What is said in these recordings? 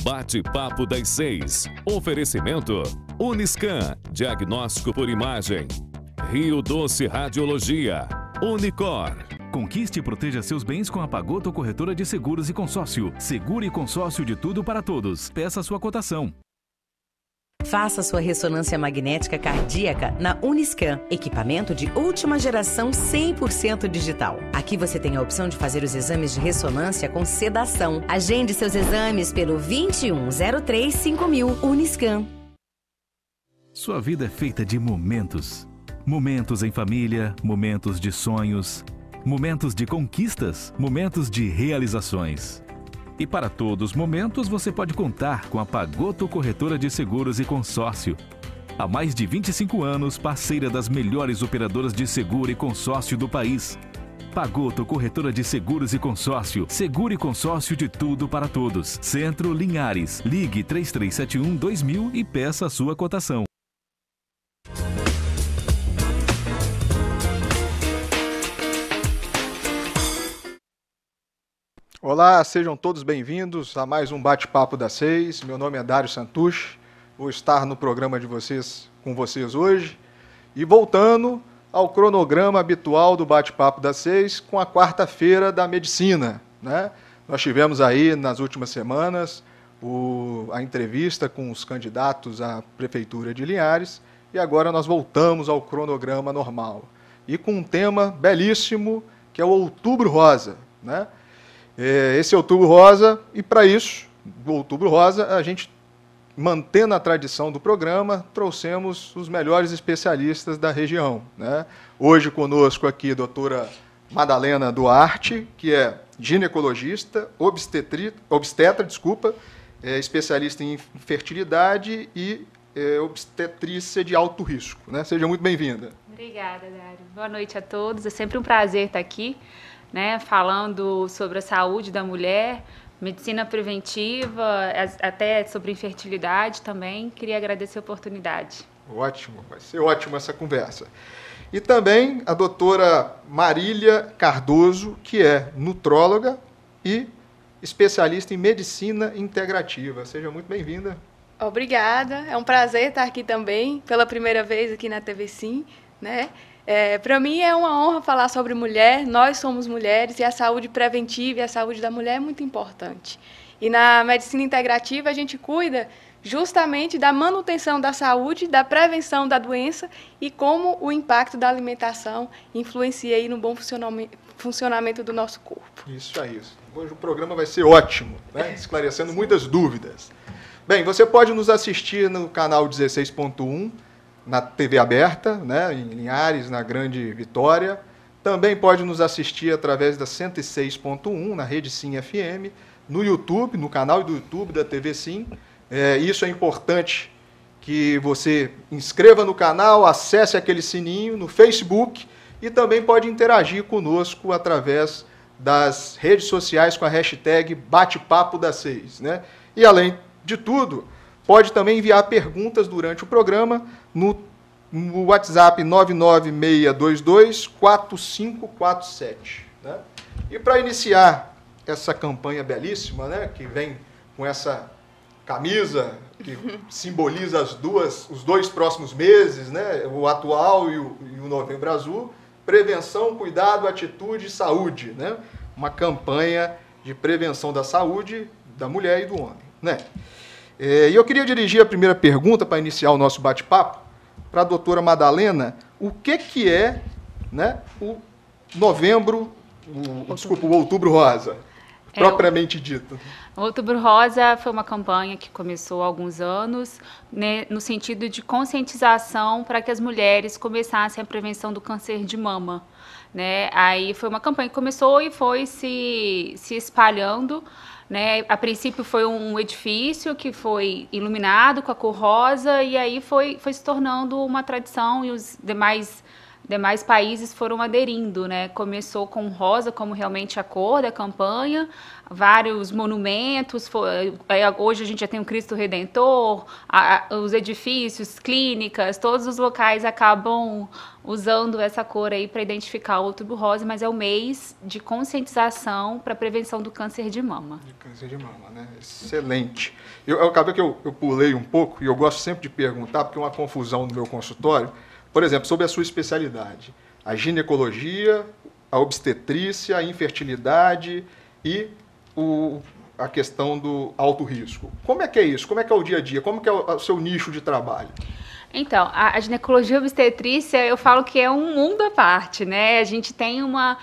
Bate-papo das 6. Oferecimento Uniscan, diagnóstico por imagem. Rio Doce Radiologia. Unicor. Conquiste e proteja seus bens com a Pagoto Corretora de Seguros e Consórcio. Seguro e consórcio de tudo para todos. Peça sua cotação. Faça sua ressonância magnética cardíaca na Uniscan, equipamento de última geração 100% digital. Aqui você tem a opção de fazer os exames de ressonância com sedação. Agende seus exames pelo 21035000 Uniscan. Sua vida é feita de momentos. Momentos em família, momentos de sonhos, momentos de conquistas, momentos de realizações. E para todos os momentos você pode contar com a Pagoto Corretora de Seguros e Consórcio. Há mais de 25 anos, parceira das melhores operadoras de seguro e consórcio do país. Pagoto Corretora de Seguros e Consórcio. Seguro e consórcio de tudo para todos. Centro Linhares. Ligue 3371-2000 e peça a sua cotação. Olá, sejam todos bem-vindos a mais um Bate-Papo das 6. Meu nome é Dário Santucci, vou estar no programa com vocês hoje. E voltando ao cronograma habitual do Bate-Papo das 6, com a quarta-feira da medicina, né? Nós tivemos aí, nas últimas semanas, a entrevista com os candidatos à Prefeitura de Linhares, e agora nós voltamos ao cronograma normal. E com um tema belíssimo, que é o Outubro Rosa, né? Esse Outubro Rosa, e para isso, o Outubro Rosa, a gente, mantendo a tradição do programa, trouxemos os melhores especialistas da região, né? Hoje conosco aqui a doutora Madalena Duarte, que é ginecologista, obstetra, especialista em fertilidade e obstetrícia de alto risco, né? Seja muito bem-vinda. Obrigada, Dário. Boa noite a todos. É sempre um prazer estar aqui, né, falando sobre a saúde da mulher, medicina preventiva, até sobre infertilidade também. Queria agradecer a oportunidade. Ótimo, vai ser ótimo essa conversa. E também a doutora Marília Cardoso, que é nutróloga e especialista em medicina integrativa. Seja muito bem-vinda. Obrigada, é um prazer estar aqui também, pela primeira vez aqui na TV Sim, né? Para mim é uma honra falar sobre mulher, nós somos mulheres e a saúde preventiva e a saúde da mulher é muito importante. E na medicina integrativa a gente cuida justamente da manutenção da saúde, da prevenção da doença e como o impacto da alimentação influencia aí no bom funcionamento do nosso corpo. Isso aí. Hoje o programa vai ser ótimo, né? Esclarecendo muitas dúvidas. Bem, você pode nos assistir no canal 16.1, na TV aberta, né, em Linhares, na Grande Vitória. Também pode nos assistir através da 106.1, na Rede Sim FM, no YouTube, no canal do YouTube da TV Sim. Isso é importante que você inscreva no canal, acesse aquele sininho no Facebook e também pode interagir conosco através das redes sociais com a hashtag Bate-Papo das 6, né? E além de tudo, pode também enviar perguntas durante o programa no WhatsApp 996224547. Né? E para iniciar essa campanha belíssima, né, que vem com essa camisa que simboliza os dois próximos meses, né, o atual e o Novembro Azul, prevenção, cuidado, atitude e saúde. Né? Uma campanha de prevenção da saúde da mulher e do homem. Né? E eu queria dirigir a primeira pergunta para iniciar o nosso bate-papo para a doutora Madalena. O que é, né, o Outubro Rosa, propriamente dito? O Outubro Rosa foi uma campanha que começou há alguns anos, né, no sentido de conscientização para que as mulheres começassem a prevenção do câncer de mama. Né? Aí foi uma campanha que começou e foi se espalhando. Né? A princípio foi um edifício que foi iluminado com a cor rosa e aí foi se tornando uma tradição e os demais países foram aderindo, né? Começou com rosa como realmente a cor da campanha, vários monumentos, hoje a gente já tem o Cristo Redentor, os edifícios, clínicas, todos os locais acabam usando essa cor aí para identificar o Outubro Rosa, mas é o mês de conscientização para a prevenção do câncer de mama. De câncer de mama, né? Excelente. Eu acabei que eu pulei um pouco, e eu gosto sempre de perguntar, porque é uma confusão no meu consultório, por exemplo, sobre a sua especialidade. A ginecologia, a obstetrícia, a infertilidade e a questão do alto risco. Como é que é isso? Como é que é o dia a dia? Como que é o seu nicho de trabalho? Então, a ginecologia obstetrícia, eu falo que é um mundo à parte, né? A gente tem uma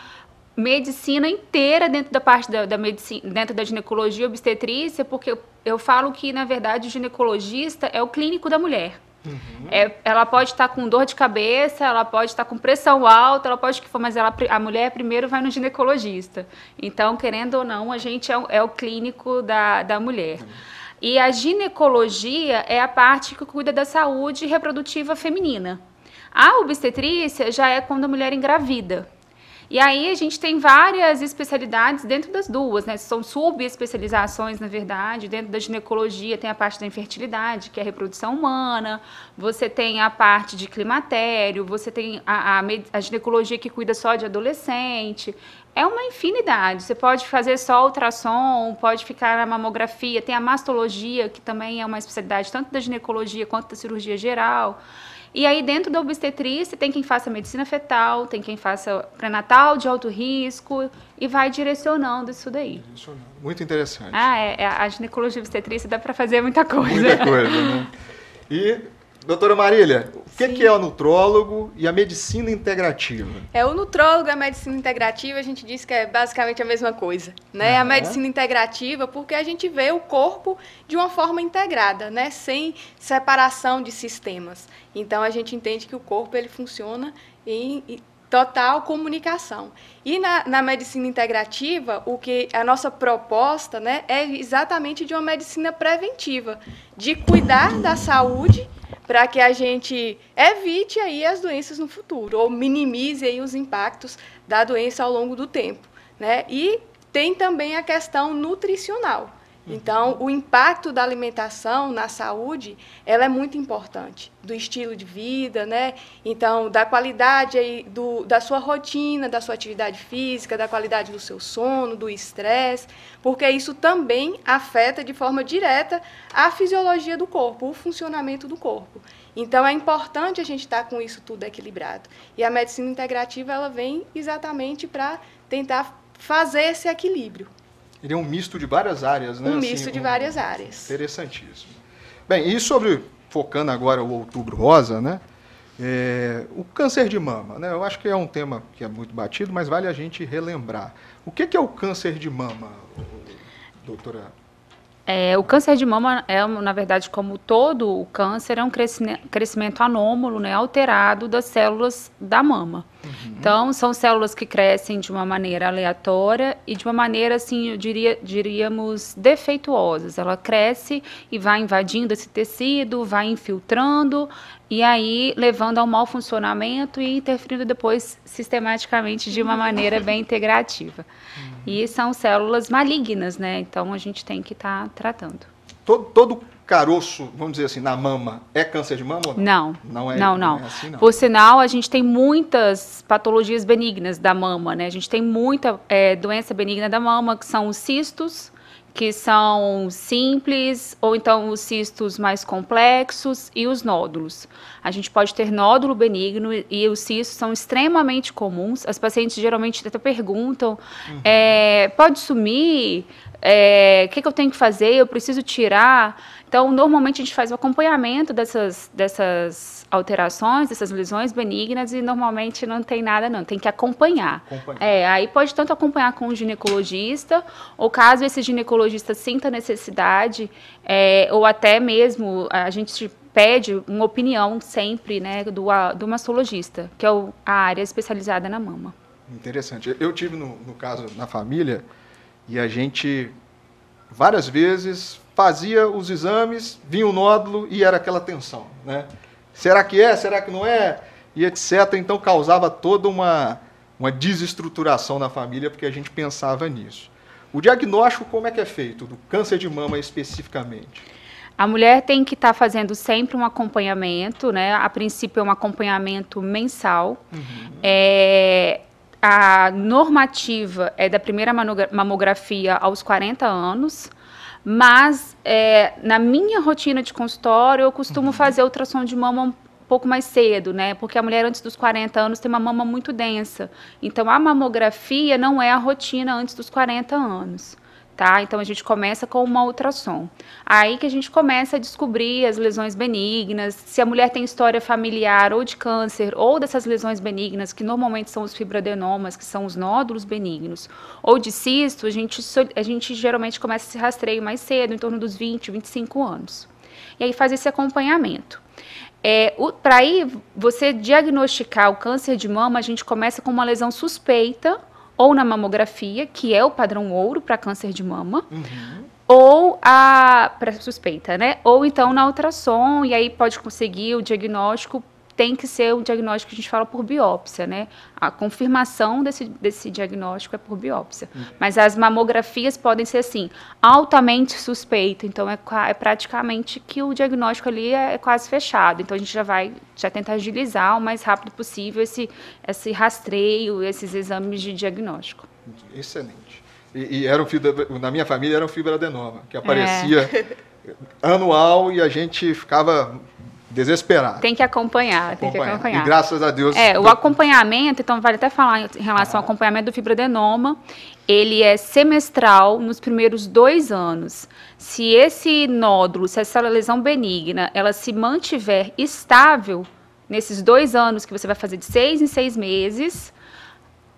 medicina inteira dentro da parte da medicina, dentro da ginecologia obstetrícia, porque eu falo que, na verdade, o ginecologista é o clínico da mulher. Ela pode estar com dor de cabeça, ela pode estar com pressão alta, ela pode que for, mas a mulher primeiro vai no ginecologista. Então, querendo ou não, a gente é o clínico da mulher. E a ginecologia é a parte que cuida da saúde reprodutiva feminina. A obstetrícia já é quando a mulher engravida. E aí a gente tem várias especialidades dentro das duas, né? São subespecializações, na verdade. Dentro da ginecologia tem a parte da infertilidade, que é a reprodução humana. Você tem a parte de climatério, você tem a ginecologia que cuida só de adolescente. É uma infinidade. Você pode fazer só ultrassom, pode ficar na mamografia. Tem a mastologia, que também é uma especialidade tanto da ginecologia quanto da cirurgia geral. E aí, dentro da obstetrícia, tem quem faça medicina fetal, tem quem faça pré-natal de alto risco e vai direcionando isso daí. Muito interessante. A ginecologia e obstetrícia dá para fazer muita coisa. Muita coisa, né? E, doutora Marília, o que é o nutrólogo e a medicina integrativa? O nutrólogo e a medicina integrativa, a gente diz que é basicamente a mesma coisa, né? A medicina integrativa, porque a gente vê o corpo de uma forma integrada, né? Sem separação de sistemas. Então, a gente entende que o corpo ele funciona em total comunicação. E na medicina integrativa, a nossa proposta, né, é exatamente de uma medicina preventiva, de cuidar da saúde para que a gente evite aí as doenças no futuro, ou minimize aí os impactos da doença ao longo do tempo, né? E tem também a questão nutricional. Então, o impacto da alimentação na saúde, ela é muito importante, do estilo de vida, né? Então, da qualidade aí da sua rotina, da sua atividade física, da qualidade do seu sono, do estresse, porque isso também afeta de forma direta a fisiologia do corpo, o funcionamento do corpo. Então, é importante a gente estar com isso tudo equilibrado. E a medicina integrativa, ela vem exatamente para tentar fazer esse equilíbrio. Ele é um misto de várias áreas, né? Um misto de várias áreas. Interessantíssimo. Bem, e focando agora o Outubro Rosa, né? O câncer de mama, né? Eu acho que é um tema que é muito batido, mas vale a gente relembrar. O que é o câncer de mama, doutora? O câncer de mama na verdade, como todo o câncer, é um crescimento anômalo, né, alterado das células da mama. Então, são células que crescem de uma maneira aleatória e de uma maneira, assim, diríamos, defeituosas. Ela cresce e vai invadindo esse tecido, vai infiltrando e aí levando ao mau funcionamento e interferindo depois sistematicamente de uma maneira bem integrativa. E são células malignas, né? Então, a gente tem que estar tratando. Todo caroço, vamos dizer assim, na mama, é câncer de mama ou não? Não. Não é assim, não. Por sinal, a gente tem muitas patologias benignas da mama, né? A gente tem muita doença benigna da mama, que são os cistos, que são simples, ou então os cistos mais complexos e os nódulos. A gente pode ter nódulo benigno e os cistos são extremamente comuns. As pacientes geralmente até perguntam, pode sumir? O que eu tenho que fazer? Eu preciso tirar? Então, normalmente a gente faz o acompanhamento dessas alterações, dessas lesões benignas, e normalmente não tem nada não, tem que acompanhar. Aí pode tanto acompanhar com o ginecologista, ou caso esse ginecologista sinta necessidade, ou até mesmo a gente pede uma opinião sempre, né, do mastologista, que é a área especializada na mama. Interessante. Eu tive, no caso, na família, e a gente várias vezes fazia os exames, vinha o nódulo e era aquela tensão, né? Será que é? Será que não é? E etc. Então causava toda uma desestruturação na família, porque a gente pensava nisso. O diagnóstico como é que é feito, do câncer de mama especificamente? A mulher tem que estar fazendo sempre um acompanhamento, né? A princípio é um acompanhamento mensal. A normativa é da primeira mamografia aos 40 anos, Mas, na minha rotina de consultório, eu costumo fazer ultrassom de mama um pouco mais cedo, né? Porque a mulher antes dos 40 anos tem uma mama muito densa. Então, a mamografia não é a rotina antes dos 40 anos. Tá? Então, a gente começa com uma ultrassom. Aí que a gente começa a descobrir as lesões benignas, se a mulher tem história familiar ou de câncer, ou dessas lesões benignas, que normalmente são os fibroadenomas, que são os nódulos benignos, ou de cisto, a gente geralmente começa esse rastreio mais cedo, em torno dos 20, 25 anos. E aí faz esse acompanhamento. Para aí você diagnosticar o câncer de mama, a gente começa com uma lesão suspeita, ou na mamografia, que é o padrão ouro para câncer de mama, ou para suspeita, né? Ou então na ultrassom, e aí pode conseguir o diagnóstico, tem que ser um diagnóstico que a gente fala por biópsia, né? A confirmação desse diagnóstico é por biópsia. Mas as mamografias podem ser, assim, altamente suspeita, então é praticamente que o diagnóstico ali é quase fechado. Então a gente já tenta agilizar o mais rápido possível esse rastreio, esses exames de diagnóstico. Excelente. E na minha família era um fibroadenoma, que aparecia anual e a gente ficava desesperado. Tem que acompanhar. E graças a Deus... O acompanhamento, então vale até falar em relação ao acompanhamento do fibroadenoma, ele é semestral nos primeiros 2 anos. Se esse nódulo, se essa lesão benigna, ela se mantiver estável nesses 2 anos que você vai fazer de 6 em 6 meses,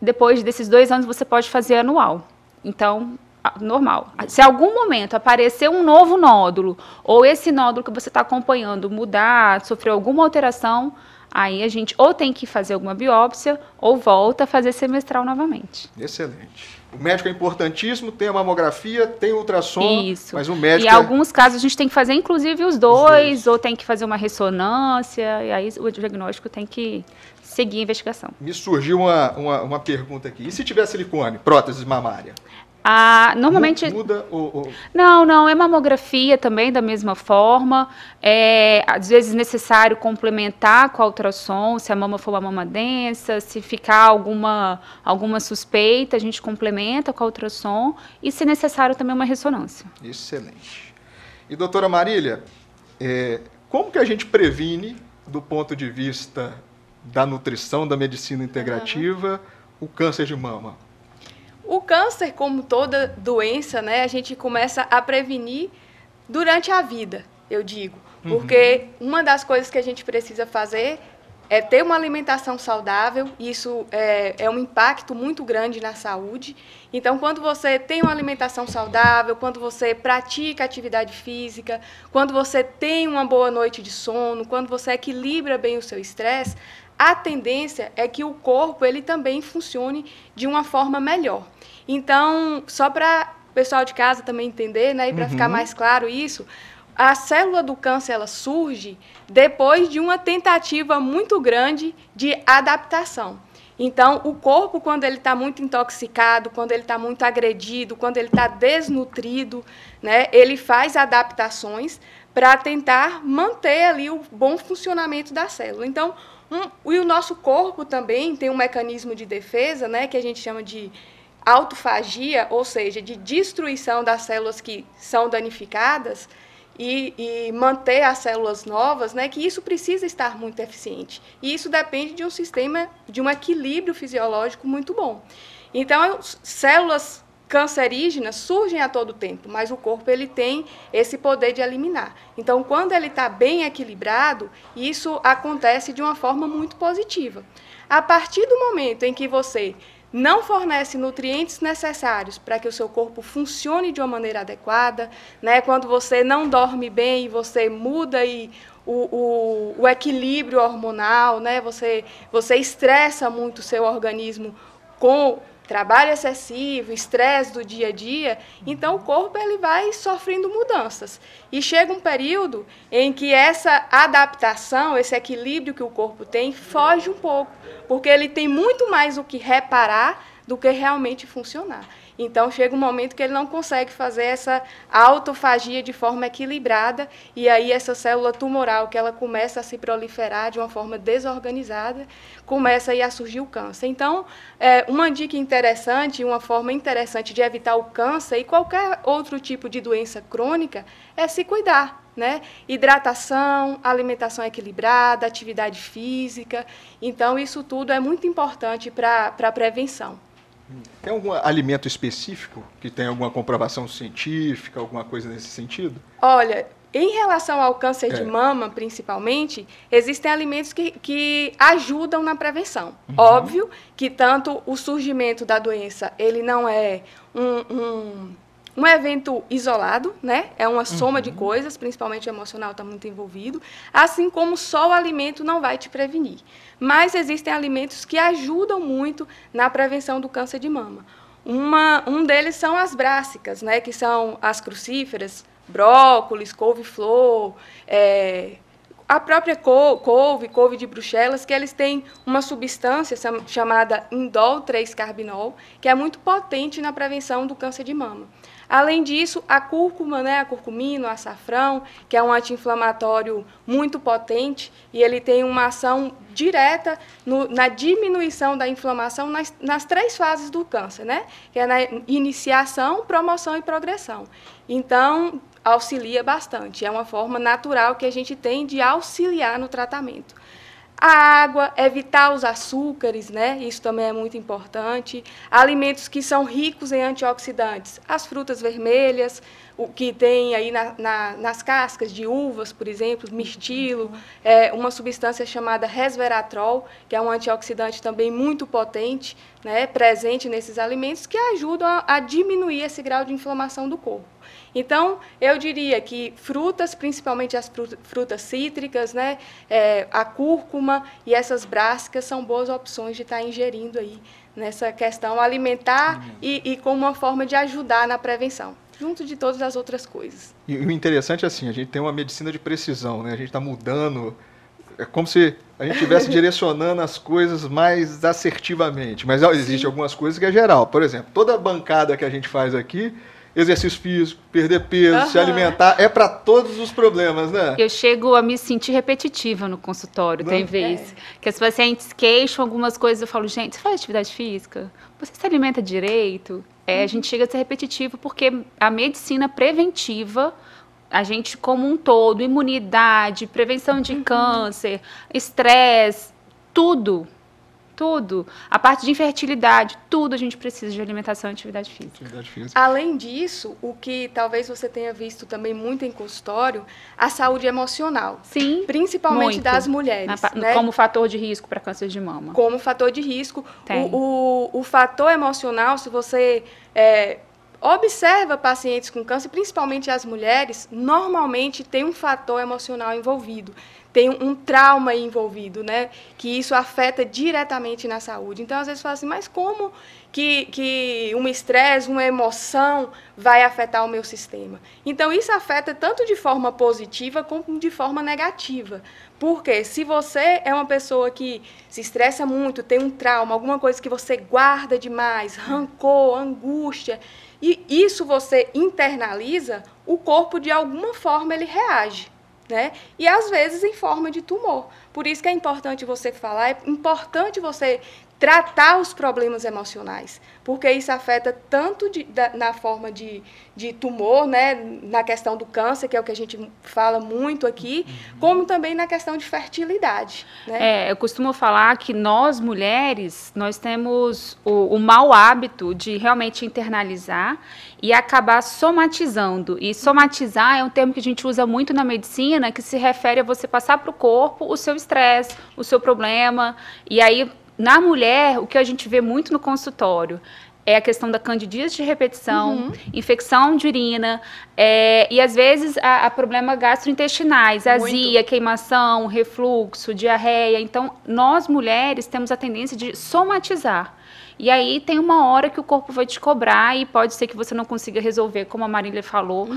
depois desses 2 anos você pode fazer anual. Então, normal. Se em algum momento aparecer um novo nódulo, ou esse nódulo que você está acompanhando mudar, sofrer alguma alteração, aí a gente ou tem que fazer alguma biópsia, ou volta a fazer semestral novamente. Excelente. O médico é importantíssimo, tem a mamografia, tem o ultrassom, Isso. Mas o médico... E em alguns casos a gente tem que fazer inclusive os dois, ou tem que fazer uma ressonância, e aí o diagnóstico tem que seguir a investigação. Me surgiu uma pergunta aqui. E se tiver silicone, prótese mamária? Normalmente... Muda Não, é mamografia também, da mesma forma. Às vezes necessário complementar com a ultrassom, se a mama for uma mama densa, se ficar alguma suspeita, a gente complementa com a ultrassom e, se necessário, também uma ressonância. Excelente. E, doutora Marília, como que a gente previne, do ponto de vista da nutrição, da medicina integrativa, o câncer de mama? O câncer, como toda doença, né, a gente começa a prevenir durante a vida, eu digo. Porque uma das coisas que a gente precisa fazer é ter uma alimentação saudável, e isso é um impacto muito grande na saúde. Então, quando você tem uma alimentação saudável, quando você pratica atividade física, quando você tem uma boa noite de sono, quando você equilibra bem o seu estresse, a tendência é que o corpo ele também funcione de uma forma melhor. Então, só para o pessoal de casa também entender, né, e para ficar mais claro isso, a célula do câncer ela surge depois de uma tentativa muito grande de adaptação. Então, o corpo, quando ele está muito intoxicado, quando ele está muito agredido, quando ele está desnutrido, né, ele faz adaptações para tentar manter ali o bom funcionamento da célula. Então, e o nosso corpo também tem um mecanismo de defesa, né, que a gente chama de autofagia, ou seja, de destruição das células que são danificadas e manter as células novas, né, que isso precisa estar muito eficiente. E isso depende de um sistema, de um equilíbrio fisiológico muito bom. Então, células cancerígenas surgem a todo tempo, mas o corpo ele tem esse poder de eliminar. Então, quando ele está bem equilibrado, isso acontece de uma forma muito positiva. A partir do momento em que você não fornece nutrientes necessários para que o seu corpo funcione de uma maneira adequada, né? Quando você não dorme bem, você muda o equilíbrio hormonal, né? Você estressa muito o seu organismo com trabalho excessivo, estresse do dia a dia, então o corpo ele vai sofrendo mudanças. E chega um período em que essa adaptação, esse equilíbrio que o corpo tem, foge um pouco, porque ele tem muito mais o que reparar do que realmente funcionar. Então, chega um momento que ele não consegue fazer essa autofagia de forma equilibrada, e aí essa célula tumoral, que ela começa a se proliferar de uma forma desorganizada, começa aí a surgir o câncer. Então, uma dica interessante, uma forma interessante de evitar o câncer e qualquer outro tipo de doença crônica é se cuidar, né? Hidratação, alimentação equilibrada, atividade física. Então, isso tudo é muito importante para a prevenção. Tem algum alimento específico que tem alguma comprovação científica, alguma coisa nesse sentido? Olha, em relação ao câncer de mama, principalmente, existem alimentos que ajudam na prevenção. Óbvio que tanto o surgimento da doença, ele não é um evento isolado, né? É uma soma de coisas, principalmente o emocional está muito envolvido, assim como só o alimento não vai te prevenir. Mas existem alimentos que ajudam muito na prevenção do câncer de mama. Um deles são as brássicas, né? Que são as crucíferas, brócolis, couve-flor, a própria couve de Bruxelas, que eles têm uma substância chamada indol 3-carbinol, que é muito potente na prevenção do câncer de mama. Além disso, a cúrcuma, né, a curcumina, o açafrão, que é um anti-inflamatório muito potente, e ele tem uma ação direta na diminuição da inflamação nas 3 fases do câncer, né? Que é na iniciação, promoção e progressão. Então, auxilia bastante. É uma forma natural que a gente tem de auxiliar no tratamento. A água, evitar os açúcares, né? Isso também é muito importante. Alimentos que são ricos em antioxidantes. As frutas vermelhas, o que tem aí nas cascas de uvas, por exemplo, mirtilo, uma substância chamada resveratrol, que é um antioxidante também muito potente, né? Presente nesses alimentos, que ajudam a diminuir esse grau de inflamação do corpo. Então, eu diria que frutas, principalmente as frutas cítricas, né, a cúrcuma e essas brássicas são boas opções de estar ingerindo aí nessa questão alimentar e como uma forma de ajudar na prevenção, junto de todas as outras coisas. E o interessante é assim, a gente tem uma medicina de precisão, né? A gente está mudando, é como se a gente estivesse direcionando as coisas mais assertivamente, mas existem algumas coisas que é geral. Por exemplo, toda a bancada que a gente faz aqui, exercício físico, perder peso, se alimentar, é para todos os problemas, né? Eu chego a me sentir repetitiva no consultório, tem vezes. Que as pacientes queixam algumas coisas, eu falo, gente, você faz atividade física? Você se alimenta direito? A gente chega a ser repetitivo porque a medicina preventiva, a gente como um todo, imunidade, prevenção de câncer, estresse, tudo. A parte de infertilidade, tudo a gente precisa de alimentação e atividade física. Além disso, o que talvez você tenha visto também muito em consultório, a saúde emocional. Sim, principalmente muito. Das mulheres. Né? Como fator de risco para câncer de mama. Como fator de risco. O fator emocional, se você observa pacientes com câncer, principalmente as mulheres, normalmente tem um fator emocional envolvido. Tem um trauma envolvido, né? Que isso afeta diretamente na saúde. Então, às vezes, fala assim, mas como que um estresse, uma emoção vai afetar o meu sistema? Então, isso afeta tanto de forma positiva como de forma negativa. Porque se você é uma pessoa que se estressa muito, tem um trauma, alguma coisa que você guarda demais, rancor, angústia, e isso você internaliza, o corpo, de alguma forma, ele reage. Né? E às vezes em forma de tumor. Por isso que é importante você falar, é importante você tratar os problemas emocionais, porque isso afeta tanto na forma de tumor, né, na questão do câncer, que é o que a gente fala muito aqui, como também na questão de fertilidade. Né? Eu costumo falar que nós, mulheres, nós temos o mau hábito de realmente internalizar e acabar somatizando. E somatizar é um termo que a gente usa muito na medicina, que se refere a você passar para o corpo o seu estresse, o seu problema, e aí na mulher, o que a gente vê muito no consultório é a questão da candidíase de repetição, infecção de urina, e às vezes a problema gastrointestinais, azia, queimação, refluxo, diarreia. Então, nós mulheres temos a tendência de somatizar. E aí tem uma hora que o corpo vai te cobrar e pode ser que você não consiga resolver, como a Marília falou,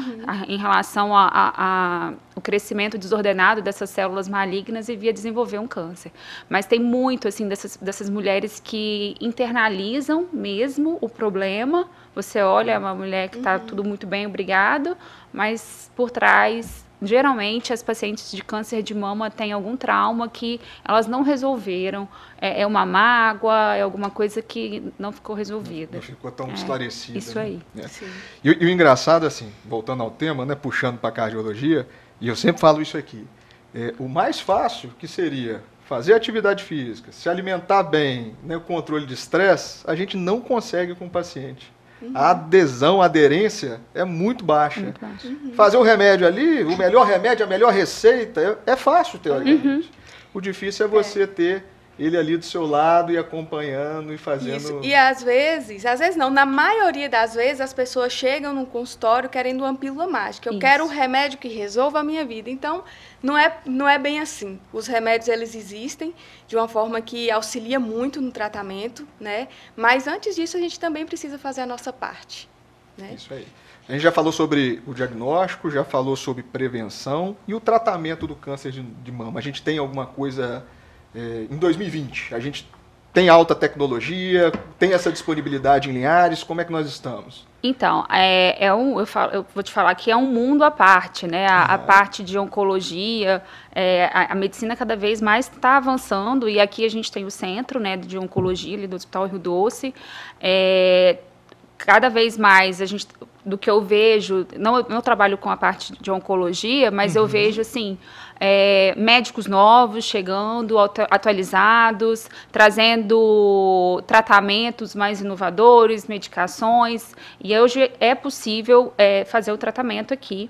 em relação a o crescimento desordenado dessas células malignas e via desenvolver um câncer. Mas tem muito, assim, dessas mulheres que internalizam mesmo o problema. Você olha uma mulher que está tudo muito bem, obrigado, mas por trás, geralmente, as pacientes de câncer de mama têm algum trauma que elas não resolveram. É uma mágoa, é alguma coisa que não ficou resolvida. Não ficou tão esclarecida. Isso aí. Né? E o engraçado, assim, voltando ao tema, né, puxando para a cardiologia, e eu sempre falo isso aqui, o mais fácil que seria fazer atividade física, se alimentar bem, né, o controle de estresse, a gente não consegue com o paciente. A adesão, a aderência é muito baixa. Muito baixa. Fazer o remédio ali, o melhor remédio, a melhor receita, é fácil, teoricamente. O difícil é você ter ele ali do seu lado e acompanhando e fazendo... Isso. E às vezes não, na maioria das vezes as pessoas chegam num consultório querendo uma pílula mágica. Eu quero um remédio que resolva a minha vida. Então, não é bem assim. Os remédios, eles existem de uma forma que auxilia muito no tratamento, né? Mas antes disso, a gente também precisa fazer a nossa parte, né? Isso aí. A gente já falou sobre o diagnóstico, já falou sobre prevenção e o tratamento do câncer de mama. A gente tem alguma coisa... em 2020, a gente tem alta tecnologia, tem essa disponibilidade em Linhares, como é que nós estamos? Então, eu vou te falar que é um mundo à parte, né? A parte de oncologia, a medicina cada vez mais está avançando, e aqui a gente tem o centro, né, de oncologia ali do Hospital Rio Doce. Cada vez mais, do que eu vejo, não trabalho com a parte de oncologia, mas eu vejo, assim, médicos novos chegando, atualizados, trazendo tratamentos mais inovadores, medicações, e hoje é possível fazer o tratamento aqui.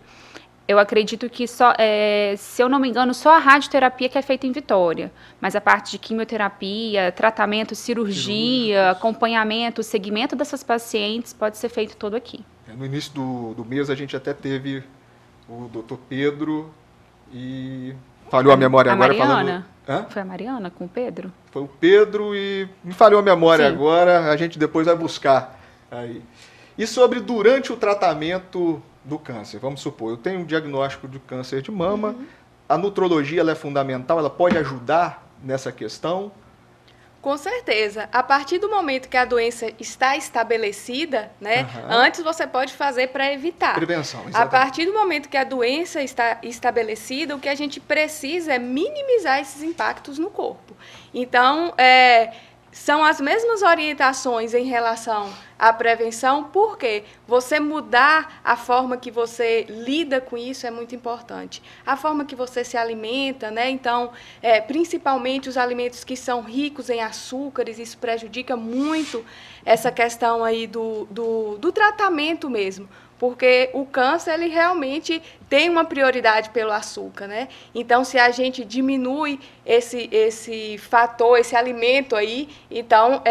Eu acredito que, se eu não me engano, só a radioterapia que é feita em Vitória. Mas a parte de quimioterapia, tratamento, cirurgia, acompanhamento, segmento dessas pacientes pode ser feito todo aqui. No início do mês, a gente até teve o doutor Pedro e... Falhou a memória agora. Mariana? Foi a Mariana com o Pedro? Foi o Pedro e me falhou a memória agora, a gente depois vai buscar aí. E sobre durante o tratamento do câncer, vamos supor, eu tenho um diagnóstico de câncer de mama, a nutrologia ela é fundamental, ela pode ajudar nessa questão? Com certeza. A partir do momento que a doença está estabelecida, né, antes você pode fazer para evitar. Prevenção, exatamente. A partir do momento que a doença está estabelecida, o que a gente precisa é minimizar esses impactos no corpo. Então, são as mesmas orientações em relação à prevenção, porque você mudar a forma que você lida com isso é muito importante. A forma que você se alimenta, né? Então, principalmente os alimentos que são ricos em açúcares, isso prejudica muito essa questão aí do tratamento mesmo. Porque o câncer, ele realmente tem uma prioridade pelo açúcar, né? Então, se a gente diminui esse fator, esse alimento aí, então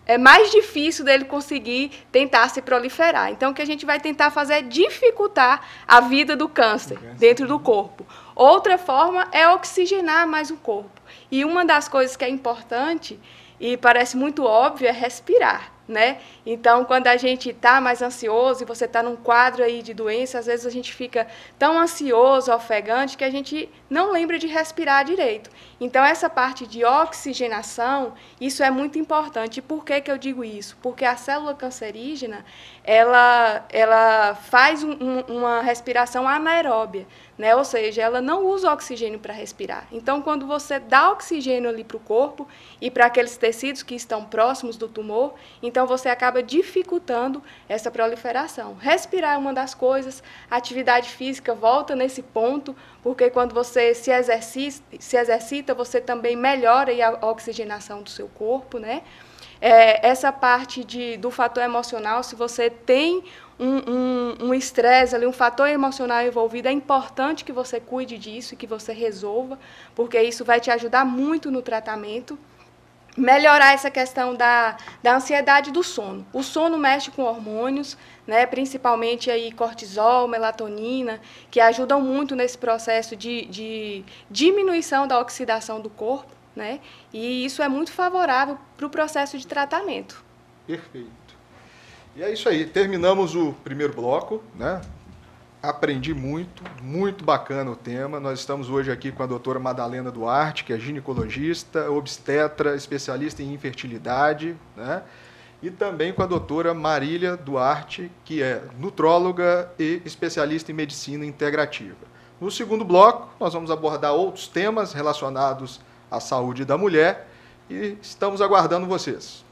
é mais difícil dele conseguir tentar se proliferar. Então, o que a gente vai tentar fazer é dificultar a vida do câncer dentro do corpo. Outra forma é oxigenar mais o corpo. E uma das coisas que é importante, e parece muito óbvio, é respirar, né? Então, quando a gente está mais ansioso e você está num quadro aí de doença, às vezes a gente fica tão ansioso, ofegante, que a gente não lembra de respirar direito. Então, essa parte de oxigenação, isso é muito importante. E por que eu digo isso? Porque a célula cancerígena, ela faz uma respiração anaeróbia, né? Ou seja, ela não usa oxigênio para respirar. Então, quando você dá oxigênio ali para o corpo e para aqueles tecidos que estão próximos do tumor, então você acaba dificultando essa proliferação. Respirar é uma das coisas, a atividade física volta nesse ponto, porque quando você se exercita, você também melhora aí a oxigenação do seu corpo, né? Essa parte do fator emocional, se você tem um estresse ali, um fator emocional envolvido, é importante que você cuide disso e que você resolva, porque isso vai te ajudar muito no tratamento. Melhorar essa questão da ansiedade do sono. O sono mexe com hormônios, né, principalmente aí cortisol, melatonina, que ajudam muito nesse processo de diminuição da oxidação do corpo, né, e isso é muito favorável para o processo de tratamento. Perfeito. E é isso aí, terminamos o primeiro bloco, né? Aprendi muito, muito bacana o tema. Nós estamos hoje aqui com a doutora Madalena Duarte, que é ginecologista, obstetra, especialista em infertilidade, né? E também com a doutora Marília Duarte, que é nutróloga e especialista em medicina integrativa. No segundo bloco, nós vamos abordar outros temas relacionados à saúde da mulher e estamos aguardando vocês.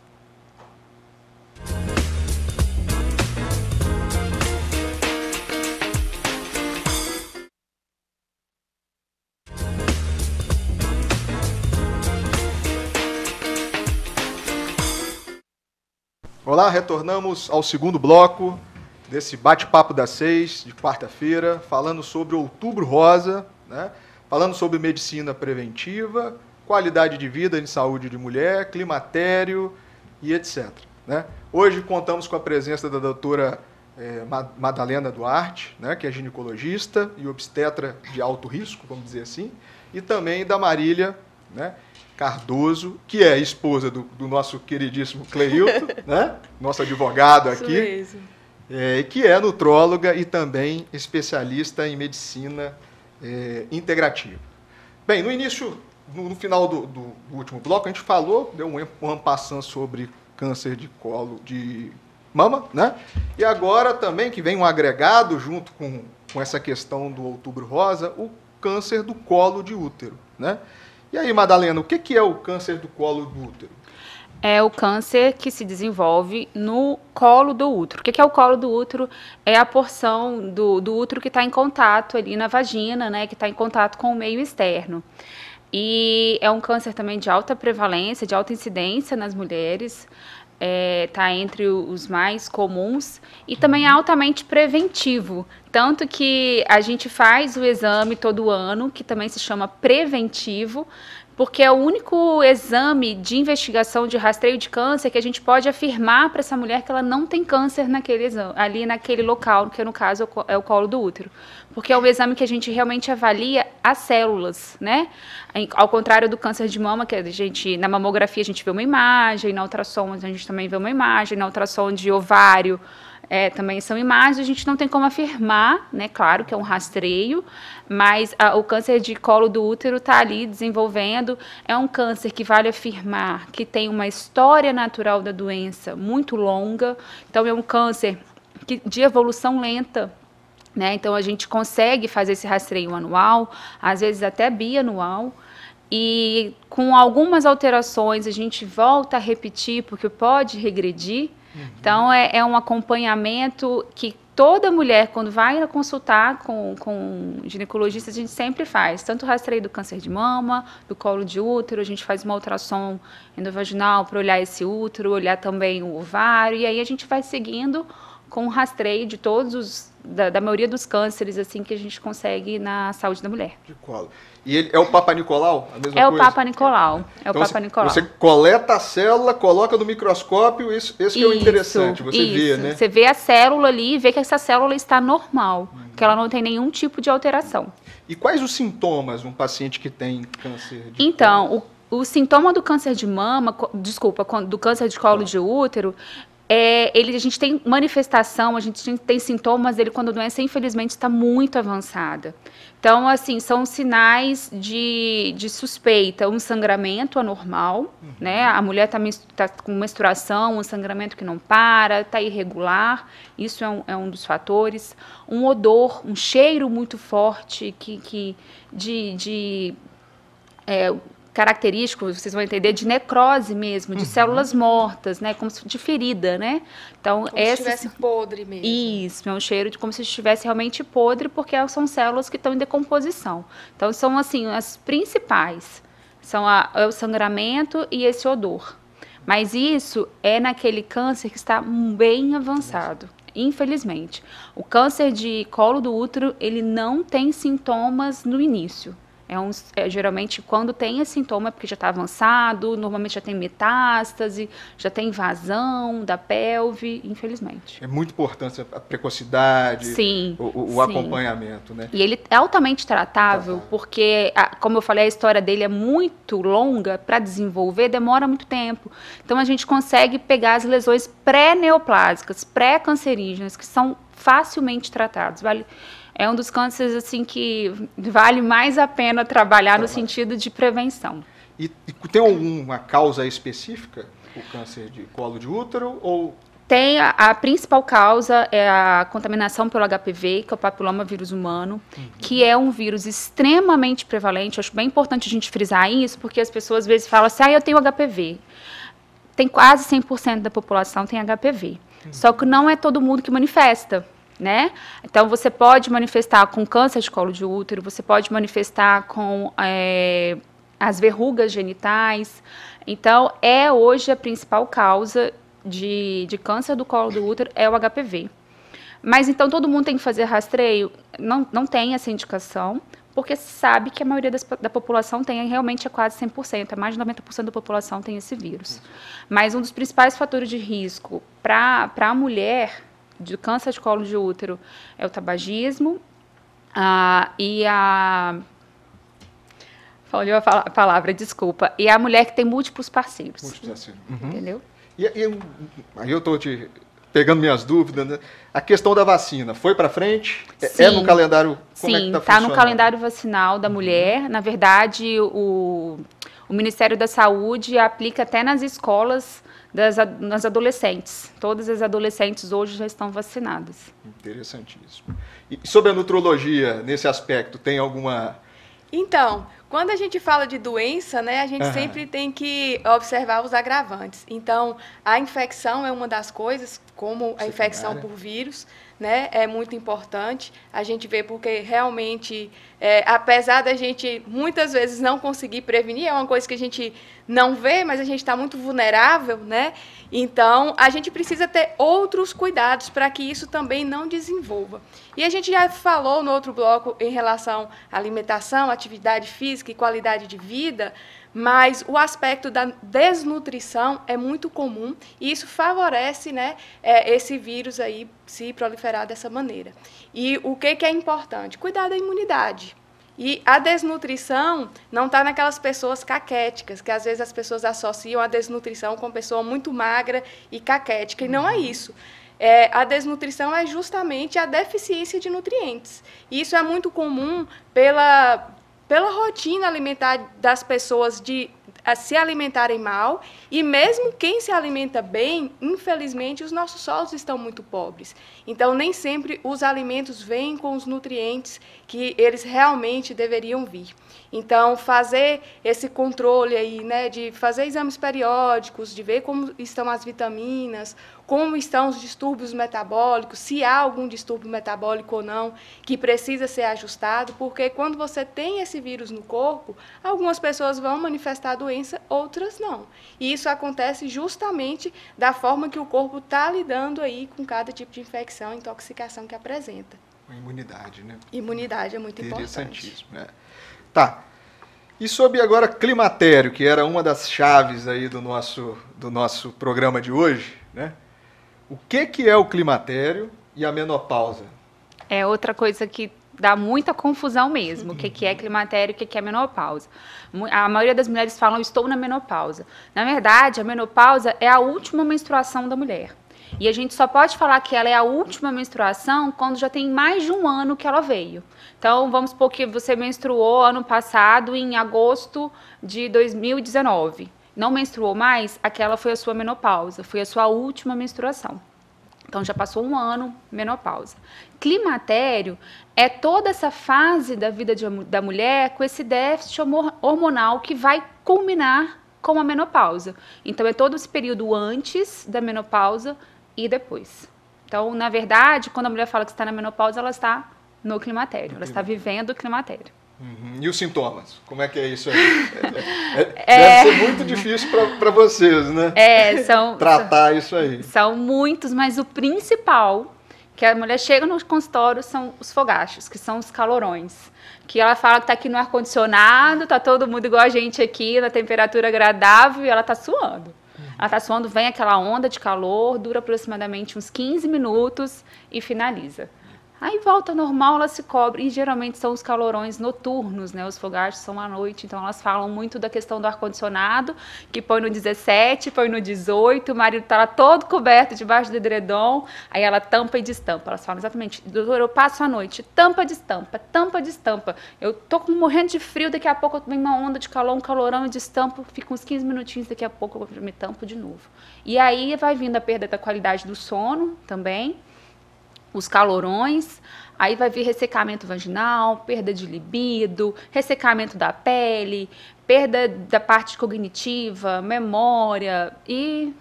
Olá, retornamos ao segundo bloco desse bate-papo das 6 de quarta-feira, falando sobre Outubro Rosa, né? Falando sobre medicina preventiva, qualidade de vida e saúde de mulher, climatério e etc. Né? Hoje contamos com a presença da doutora Madalena Duarte, né? Que é ginecologista e obstetra de alto risco, vamos dizer assim, e também da Marília, né? Cardoso, que é esposa do nosso queridíssimo Cleilton, né? Nosso advogado aqui. Isso mesmo. Que é nutróloga e também especialista em medicina integrativa. Bem, no início, no final do último bloco, a gente falou, deu um passant sobre câncer de colo de mama, né? E agora também, que vem um agregado junto com essa questão do Outubro Rosa, o câncer do colo de útero, né? E aí, Madalena, o que é o câncer do colo do útero? É o câncer que se desenvolve no colo do útero. O que é o colo do útero? É a porção do útero que está em contato ali na vagina, né? Que está em contato com o meio externo. E é um câncer também de alta prevalência, de alta incidência nas mulheres. Está entre os mais comuns e também é altamente preventivo. Tanto que a gente faz o exame todo ano, que também se chama preventivo, porque é o único exame de investigação de rastreio de câncer que a gente pode afirmar para essa mulher que ela não tem câncer naquele exame, ali naquele local, que no caso é o colo do útero. Porque é um exame que a gente realmente avalia as células, né? Ao contrário do câncer de mama, que na mamografia a gente vê uma imagem, na ultrassom a gente também vê uma imagem, na ultrassom de ovário também são imagens, a gente não tem como afirmar, né? Claro que é um rastreio, mas o câncer de colo do útero está ali desenvolvendo. É um câncer que vale afirmar que tem uma história natural da doença muito longa, então é um câncer de evolução lenta, né? Então a gente consegue fazer esse rastreio anual, às vezes até bianual, e com algumas alterações a gente volta a repetir, porque pode regredir. Então, é um acompanhamento que toda mulher, quando vai consultar com ginecologista, a gente sempre faz. Tanto o rastreio do câncer de mama, do colo de útero, a gente faz uma ultrassom endovaginal para olhar esse útero, olhar também o ovário, e aí a gente vai seguindo com o rastreio de todos da maioria dos cânceres assim que a gente consegue na saúde da mulher. De colo. E ele é o Papa Nicolau? A mesma coisa? O Papa Nicolau. Então, o Papa Nicolau. Você coleta a célula, coloca no microscópio, esse que é o interessante, você vê, né? Você vê a célula ali e vê que essa célula está normal, que ela não tem nenhum tipo de alteração. E quais os sintomas de um paciente que tem câncer de colo? O sintoma do câncer de mama, do câncer de colo de útero, a gente tem manifestação, a gente tem sintomas dele quando a doença, infelizmente, está muito avançada. Então, assim, são sinais de suspeita, um sangramento anormal, né? A mulher tá com menstruação, um sangramento que não para, está irregular, isso é um dos fatores. Um odor, um cheiro muito forte característico, vocês vão entender, de necrose mesmo, de células mortas, né, como de ferida, né? Então, como se estivesse podre mesmo. Isso, é um cheiro de como se estivesse realmente podre, porque são células que estão em decomposição. Então, são assim, as principais, são o sangramento e esse odor. Mas isso é naquele câncer que está bem avançado. Infelizmente. O câncer de colo do útero, ele não tem sintomas no início. Geralmente, quando tem esse sintoma, é porque já está avançado, normalmente já tem metástase, já tem invasão da pelve, infelizmente. É muito importante a precocidade, sim, o acompanhamento, né? E ele é altamente tratável, porque, como eu falei, a história dele é muito longa, para desenvolver demora muito tempo. Então, a gente consegue pegar as lesões pré-neoplásicas, pré-cancerígenas, que são facilmente tratadas. é um dos cânceres assim que vale mais a pena trabalhar no sentido de prevenção. E tem alguma causa específica, o câncer de colo de útero, ou... Tem a principal causa é a contaminação pelo HPV, que é o papiloma vírus humano, que é um vírus extremamente prevalente. Eu acho bem importante a gente frisar isso, porque as pessoas às vezes falam assim, eu tenho HPV. Tem quase 100% da população tem HPV. Só que não é todo mundo que manifesta, né? Então, você pode manifestar com câncer de colo de útero, você pode manifestar com as verrugas genitais. Então, hoje a principal causa de câncer do colo do útero é o HPV. Mas então todo mundo tem que fazer rastreio? Não tem essa indicação, porque se sabe que a maioria da população tem, realmente é quase 100%, mais de 90% da população tem esse vírus. Mas um dos principais fatores de risco para a mulher de câncer de colo de útero é o tabagismo e a... Falei a palavra, desculpa. E a mulher que tem múltiplos parceiros. Entendeu? E aí eu estou te pegando minhas dúvidas, né? A questão da vacina, foi para frente? Sim. É no calendário? Como é que está no calendário vacinal da mulher. Na verdade, o Ministério da Saúde aplica até nas escolas nas adolescentes. Todas as adolescentes hoje já estão vacinadas. Interessantíssimo. E sobre a nutrologia, nesse aspecto, tem alguma... Então, quando a gente fala de doença, né, a gente sempre tem que observar os agravantes. Então, a infecção é uma das coisas, como a infecção por vírus, né, é muito importante. A gente vê porque realmente, apesar da gente muitas vezes não conseguir prevenir, é uma coisa que a gente não vê, mas a gente está muito vulnerável, né? Então, a gente precisa ter outros cuidados para que isso também não desenvolva. E a gente já falou no outro bloco em relação à alimentação, atividade física e qualidade de vida, mas o aspecto da desnutrição é muito comum e isso favorece, né, esse vírus aí se proliferar dessa maneira. E o que é importante? Cuidar da imunidade. E a desnutrição não está naquelas pessoas caquéticas, que às vezes as pessoas associam a desnutrição com pessoa muito magra e caquética, e não é isso. A desnutrição é justamente a deficiência de nutrientes. E isso é muito comum pela rotina alimentar das pessoas de se alimentarem mal, e mesmo quem se alimenta bem, infelizmente, os nossos solos estão muito pobres. Então, nem sempre os alimentos vêm com os nutrientes que eles realmente deveriam vir. Então, fazer esse controle aí, né, de fazer exames periódicos, de ver como estão as vitaminas, como estão os distúrbios metabólicos, se há algum distúrbio metabólico ou não, que precisa ser ajustado, porque quando você tem esse vírus no corpo, algumas pessoas vão manifestar a doença, outras não. E isso acontece justamente da forma que o corpo está lidando aí com cada tipo de infecção, intoxicação que apresenta. A imunidade, né? Imunidade é muito importante. Interessantíssimo, né? Tá. E sobre agora climatério, que era uma das chaves aí do nosso programa de hoje, né? O que é o climatério e a menopausa? É outra coisa que dá muita confusão mesmo, o que é climatério e o que é menopausa. A maioria das mulheres falam, estou na menopausa. Na verdade, a menopausa é a última menstruação da mulher. E a gente só pode falar que ela é a última menstruação quando já tem mais de um ano que ela veio. Então, vamos supor que você menstruou ano passado, em agosto de 2019. Não menstruou mais, aquela foi a sua menopausa, foi a sua última menstruação. Então, já passou um ano, menopausa. Climatério é toda essa fase da vida da mulher com esse déficit hormonal que vai culminar com a menopausa. Então, é todo esse período antes da menopausa e depois. Então, na verdade, quando a mulher fala que está na menopausa, ela está no climatério, ela está vivendo o climatério. E os sintomas? Como é que é isso aí? Deve ser muito difícil para vocês, né? Tratar isso aí. São muitos, mas o principal, que a mulher chega no consultório, são os fogachos, que são os calorões. Que ela fala que está aqui no ar-condicionado, está todo mundo igual a gente aqui, na temperatura agradável, e ela está suando. Ela está suando, vem aquela onda de calor, dura aproximadamente uns 15 minutos e finaliza. Aí volta ao normal, ela se cobre, e geralmente são os calorões noturnos, né? Os fogachos são à noite, então elas falam muito da questão do ar-condicionado, que põe no 17, põe no 18, o marido tá lá todo coberto debaixo do edredom, aí ela tampa e destampa. Elas falam exatamente, doutor, eu passo a noite, tampa, destampa. Eu tô morrendo de frio, daqui a pouco vem uma onda de calor, um calorão, eu destampo, fica uns 15 minutinhos, daqui a pouco eu me tampo de novo. E aí vai vindo a perda da qualidade do sono também, os calorões, aí vai vir ressecamento vaginal, perda de libido, ressecamento da pele, perda da parte cognitiva, memória e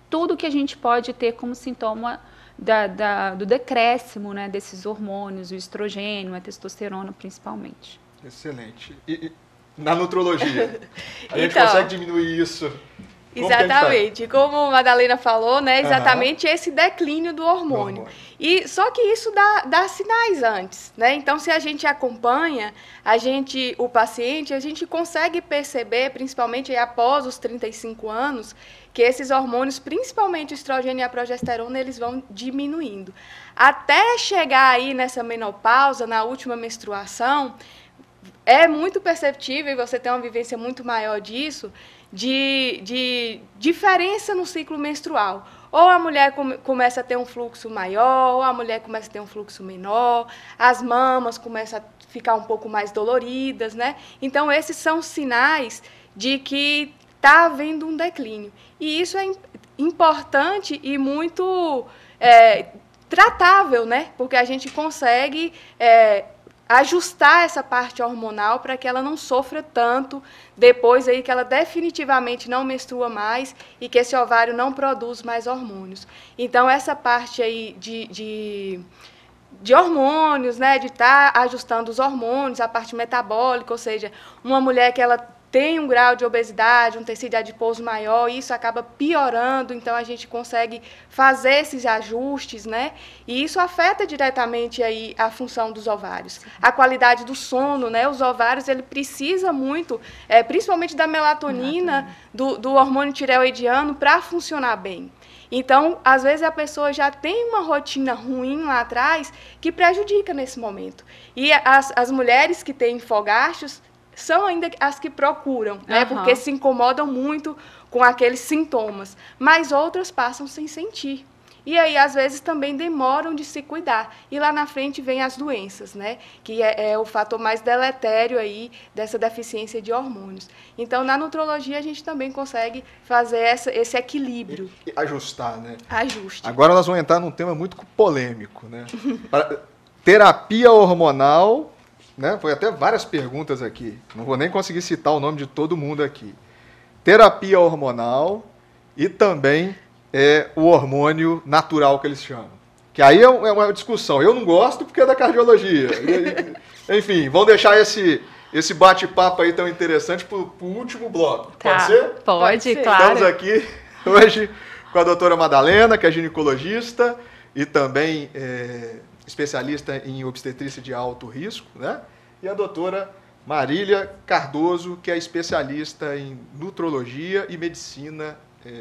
tudo que a gente pode ter como sintoma do decréscimo, né, desses hormônios, o estrogênio, a testosterona principalmente. Excelente. E na nutrologia, a gente Então, consegue diminuir isso? Exatamente, como a Madalena falou, né? Exatamente esse declínio do hormônio. E só que isso dá sinais antes, né? Então, se a gente acompanha, o paciente, a gente consegue perceber, principalmente aí após os 35 anos, que esses hormônios, principalmente o estrogênio e a progesterona, eles vão diminuindo. Até chegar aí nessa menopausa, na última menstruação, é muito perceptível, e você tem uma vivência muito maior disso, de diferença no ciclo menstrual. Ou a mulher começa a ter um fluxo maior, ou a mulher começa a ter um fluxo menor, as mamas começam a ficar um pouco mais doloridas, né? Então, esses são sinais de que está havendo um declínio. E isso é importante e muito tratável, né? Porque a gente consegue ajustar essa parte hormonal para que ela não sofra tanto depois aí que ela definitivamente não menstrua mais e que esse ovário não produz mais hormônios. Então, essa parte aí de hormônios, né, de estar ajustando os hormônios, a parte metabólica, ou seja, uma mulher que ela tem um grau de obesidade, um tecido adiposo maior, isso acaba piorando, então a gente consegue fazer esses ajustes, né? E isso afeta diretamente aí a função dos ovários. A qualidade do sono, né? Os ovários, ele precisa muito, principalmente da melatonina, do hormônio tireoidiano, para funcionar bem. Então, às vezes a pessoa já tem uma rotina ruim lá atrás que prejudica nesse momento. E as mulheres que têm fogachos são ainda as que procuram, né? Porque se incomodam muito com aqueles sintomas, mas outras passam sem sentir. E aí, às vezes, também demoram de se cuidar. E lá na frente vem as doenças, né? Que é o fator mais deletério aí dessa deficiência de hormônios. Então, na nutrologia, a gente também consegue fazer esse equilíbrio. E ajustar, né? Ajuste. Agora nós vamos entrar num tema muito polêmico, né? Terapia hormonal, né? Foi até várias perguntas aqui. Não vou nem conseguir citar o nome de todo mundo aqui. Terapia hormonal e também o hormônio natural que eles chamam. Que aí é uma discussão. Eu não gosto porque é da cardiologia. Enfim, vamos deixar esse bate-papo aí tão interessante para o último bloco. Tá, pode ser? Pode ser. Claro. Estamos aqui hoje com a doutora Madalena, que é ginecologista e também especialista em obstetrícia de alto risco, né? E a doutora Marília Cardoso, que é especialista em nutrologia e medicina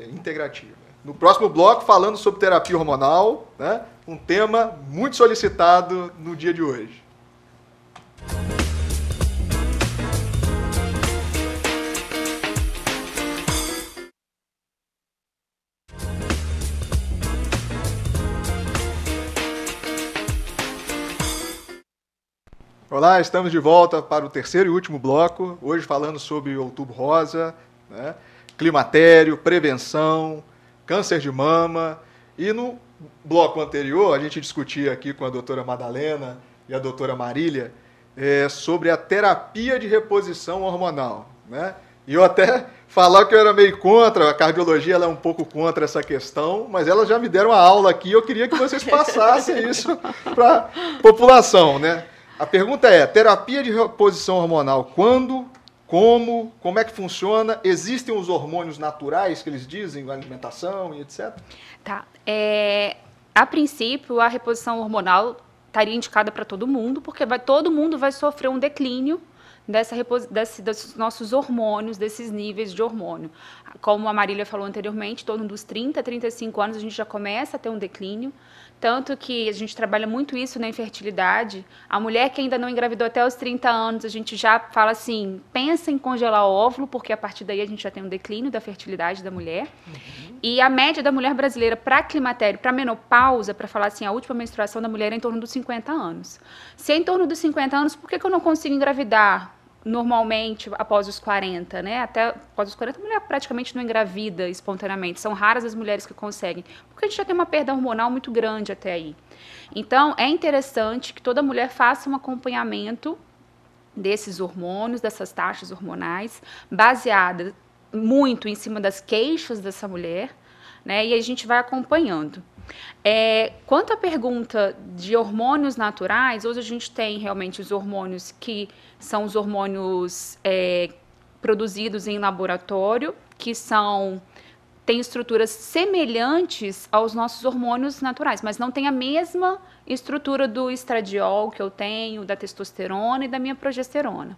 integrativa. No próximo bloco, falando sobre terapia hormonal, né? Um tema muito solicitado no dia de hoje. Olá, estamos de volta para o terceiro e último bloco, hoje falando sobre Outubro Rosa, né? Climatério, prevenção, câncer de mama. E no bloco anterior, a gente discutia aqui com a doutora Madalena e a doutora Marília sobre a terapia de reposição hormonal, né? E eu até falar que eu era meio contra, a cardiologia ela é um pouco contra essa questão, mas elas já me deram a aula aqui e eu queria que vocês passassem isso para a população, né? A pergunta é, terapia de reposição hormonal, quando, como é que funciona? Existem os hormônios naturais que eles dizem, a alimentação e etc? Tá. A princípio, a reposição hormonal estaria indicada para todo mundo, porque todo mundo vai sofrer um declínio, desses nossos hormônios, desses níveis de hormônio. Como a Marília falou anteriormente, em torno dos 30, 35 anos a gente já começa a ter um declínio, tanto que a gente trabalha muito isso na infertilidade. A mulher que ainda não engravidou até os 30 anos, a gente já fala assim, pensa em congelar o óvulo, porque a partir daí a gente já tem um declínio da fertilidade da mulher. E a média da mulher brasileira para climatério, para menopausa, para falar assim, a última menstruação da mulher é em torno dos 50 anos. Se é em torno dos 50 anos, por que eu não consigo engravidar normalmente após os 40, né? Até após os 40, a mulher praticamente não engravida espontaneamente. São raras as mulheres que conseguem, porque a gente já tem uma perda hormonal muito grande até aí. Então, é interessante que toda mulher faça um acompanhamento desses hormônios, dessas taxas hormonais, baseada muito em cima das queixas dessa mulher, né? E a gente vai acompanhando. Quanto à pergunta de hormônios naturais, hoje a gente tem realmente os hormônios que são os hormônios produzidos em laboratório, que têm estruturas semelhantes aos nossos hormônios naturais, mas não tem a mesma estrutura do estradiol que eu tenho, da testosterona e da minha progesterona.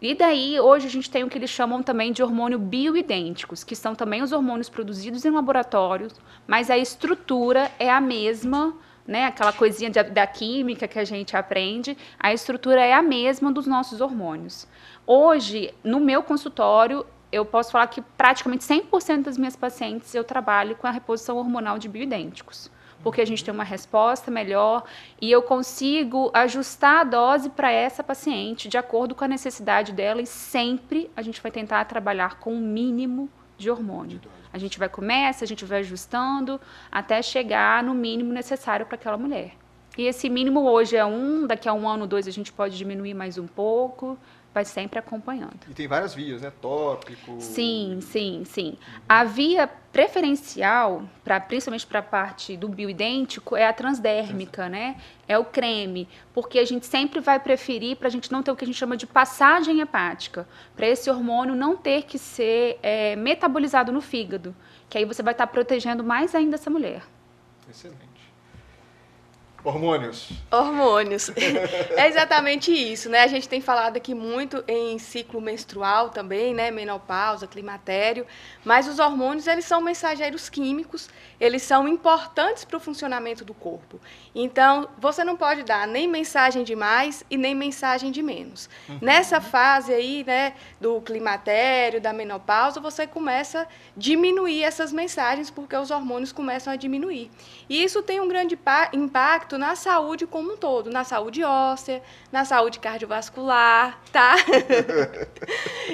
E daí, hoje a gente tem o que eles chamam também de hormônio bioidênticos, que são também os hormônios produzidos em laboratórios, mas a estrutura é a mesma, né? Aquela coisinha da química que a gente aprende, a estrutura é a mesma dos nossos hormônios. Hoje, no meu consultório, eu posso falar que praticamente 100% das minhas pacientes eu trabalho com a reposição hormonal de bioidênticos, porque a gente tem uma resposta melhor e eu consigo ajustar a dose para essa paciente de acordo com a necessidade dela e sempre a gente vai tentar trabalhar com o mínimo de hormônio. A gente vai começar, a gente vai ajustando até chegar no mínimo necessário para aquela mulher. E esse mínimo hoje é 1, daqui a 1 ano, 2 a gente pode diminuir mais um pouco, vai sempre acompanhando. E tem várias vias, né? Tópico... Sim. A via preferencial, principalmente para a parte do bioidêntico, é a transdérmica, né? É o creme, porque a gente sempre vai preferir para a gente não ter o que a gente chama de passagem hepática, para esse hormônio não ter que ser metabolizado no fígado, que aí você vai estar protegendo mais ainda essa mulher. Excelente. Hormônios. É exatamente isso, né? A gente tem falado aqui muito em ciclo menstrual também, né? Menopausa, climatério, mas os hormônios, eles são mensageiros químicos, eles são importantes para o funcionamento do corpo. Então, você não pode dar nem mensagem de mais e nem mensagem de menos. Nessa fase aí, né, do climatério, da menopausa, você começa a diminuir essas mensagens, porque os hormônios começam a diminuir. E isso tem um grande impacto na saúde como um todo, na saúde óssea, na saúde cardiovascular, tá?